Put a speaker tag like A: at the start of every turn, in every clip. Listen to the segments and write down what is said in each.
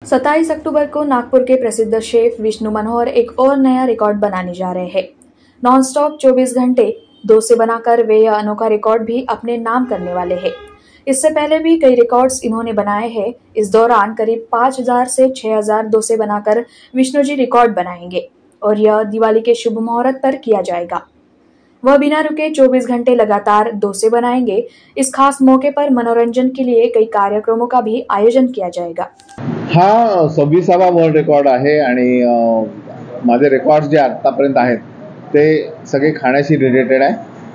A: 27 अक्टूबर को नागपुर के प्रसिद्ध शेफ विष्णु मनोहर एक और नया रिकॉर्ड बनाने जा रहे हैं। नॉन स्टॉप 24 घंटे डोसे बनाकर वे यह अनोखा रिकॉर्ड भी अपने नाम करने वाले हैं। इससे पहले भी कई रिकॉर्ड्स इन्होंने बनाए हैं। इस दौरान करीब 5000 से 6000 डोसे बनाकर विष्णु जी रिकॉर्ड बनाएंगे और यह दिवाली के शुभ मुहूर्त पर किया जाएगा। वह बिना रुके 24 घंटे लगातार डोसे बनाएंगे। इस खास मौके पर मनोरंजन के लिए कई कार्यक्रमों का भी आयोजन किया जाएगा।
B: हा 26वा वर्ल्ड रेकॉर्ड आहे आणि माझे रेकॉर्ड्स जे आतापर्यंत आहेत ते सगळे खाण्याशी रिलेटेड आहे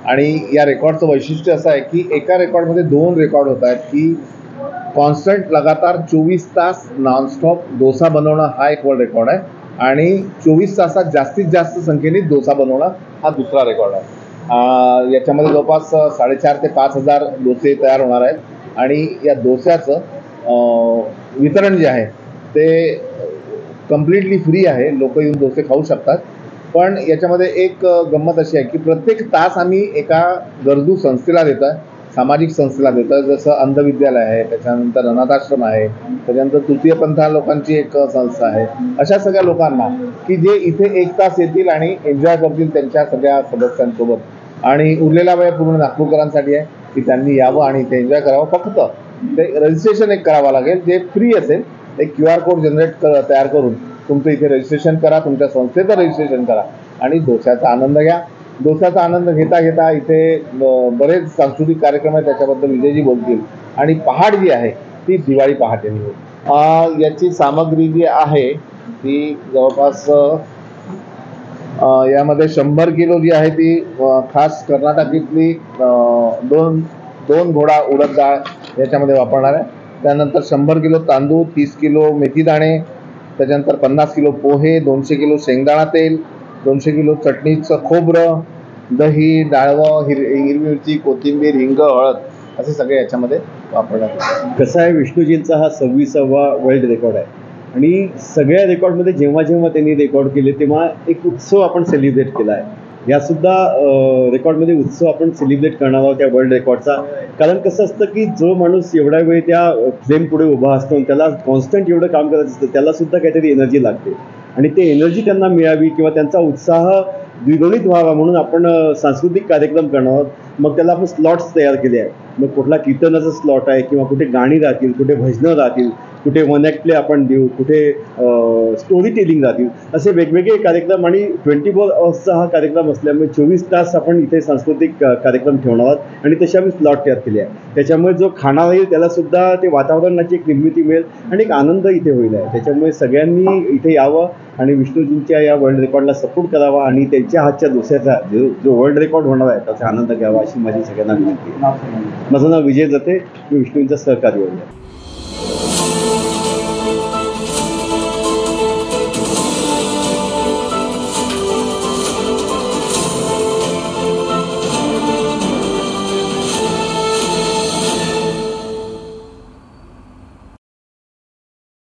B: आणि या रेकॉर्डचं वैशिष्ट्य असं आहे की एका रेकॉर्डमध्ये 2 रेकॉर्ड होत आहेत की कॉन्स्टंट लगातार 24 तास नॉनस्टॉप डोसा बनवणं हा एक वर्ल्ड रेकॉर्ड आहे आणि 24 तासात जास्तीत जास्त संख्येने डोसा बनवणं हा दुसरा रेकॉर्ड आहे। याच्यामध्ये जवळपास 4,500 ते 5,000 डोसे तयार होणार आहेत आणि या डोस्याचं वितरण जे आहे ते कम्प्लिटली फ्री आहे। लोक येऊन डोसे खाऊ शकतात। पण याच्यामध्ये एक गंमत अशी आहे की प्रत्येक तास आम्ही एका गरजू संस्थेला देतो आहे, सामाजिक संस्थेला देतो आहे। जसं अंधविद्यालय आहे, त्याच्यानंतर अनाथाश्रम आहे, त्याच्यानंतर तृतीयपंथा लोकांची एक संस्था आहे। अशा सगळ्या लोकांना की जे इथे 1 तास येतील आणि एन्जॉय करतील त्यांच्या सगळ्या सदस्यांसोबत आणि उरलेला वेळ पूर्ण नागपूरकरांसाठी आहे की त्यांनी यावं आणि इथे एन्जॉय करावं। फक्त ते रजिस्ट्रेशन एक करावं लागेल जे फ्री असेल। एक QR कोड जनरेट तयार करून तुमचं इथे रजिस्ट्रेशन करा, तुमच्या संस्थेचं रजिस्ट्रेशन करा आणि डोस्याचा आनंद घ्या। डोस्याचा आनंद घेता घेता इथे बरेच सांस्कृतिक कार्यक्रम आहेत, त्याच्याबद्दल विजयजी बोलतील आणि पहाट जी आहे ती दिवाळी पहाटेने होईल। याची सामग्री जी आहे ती जवळपास यामध्ये 100 किलो जी आहे ती खास कर्नाटकीतली 2 घोडा उडद डाळ याच्यामध्ये वापरणार आहे। त्यानंतर 100 किलो तांदूळ, 30 किलो मेथीदाणे, त्याच्यानंतर 50 किलो पोहे, 200 किलो शेंगदाणा तेल, 200 किलो चटणीचं खोबरं, दही, डाळवं, हिरवी मिरची, कोथिंबीर, हिंग, हळद असे सगळे याच्यामध्ये वापरण्यात येतात।
C: कसं आहे, विष्णूजींचा हा 26वा वर्ल्ड रेकॉर्ड आहे आणि सगळ्या रेकॉर्डमध्ये जेव्हा जेव्हा त्यांनी रेकॉर्ड केले तेव्हा एक उत्सव आपण सेलिब्रेट केला आहे। यासुद्धा रेकॉर्डमध्ये उत्सव आपण सेलिब्रेट करणार आहोत त्या वर्ल्ड रेकॉर्डचा। कारण कसं असतं की जो माणूस एवढा वेळ त्या फ्लेम पुढे उभा असतो आणि त्याला कॉन्स्टंट एवढं काम करायचं असतं, त्यालासुद्धा काहीतरी एनर्जी लागते आणि ते एनर्जी त्यांना मिळावी किंवा त्यांचा उत्साह द्विगुणित व्हावा म्हणून आपण सांस्कृतिक कार्यक्रम करणार आहोत। मग त्याला आपण स्लॉट्स तयार केले आहेत। मग कुठला कीर्तनाचा स्लॉट आहे किंवा कुठे गाणी राहतील, कुठे भजनं राहतील, कुठे वन ॲक्ट प्ले आपण देऊ, कुठे स्टोरी टेलिंग राहतील, असे वेगवेगळे कार्यक्रम आणि 24 अवर्सचा हा कार्यक्रम असल्यामुळे 24 तास आपण इथे सांस्कृतिक कार्यक्रम ठेवणार आहोत आणि तसे आम्ही स्लॉट तयार केले आहे। त्याच्यामुळे जो खाणार येईल त्यालासुद्धा ते वातावरणाची एक निर्मिती मिळेल आणि एक आनंद इथे होईल आहे। त्याच्यामुळे सगळ्यांनी इथे यावं आणि विष्णूजींच्या या वर्ल्ड रेकॉर्डला सपोर्ट करावा आणि त्यांच्या हातच्या डोस्याचा जो वर्ल्ड रेकॉर्ड होणार आहे त्याचा आनंद घ्यावा अशी माझी सगळ्यांना विनंती आहे। माझं नाव विजय दत्ते, मी विष्णूजींचा सहकारी आहे।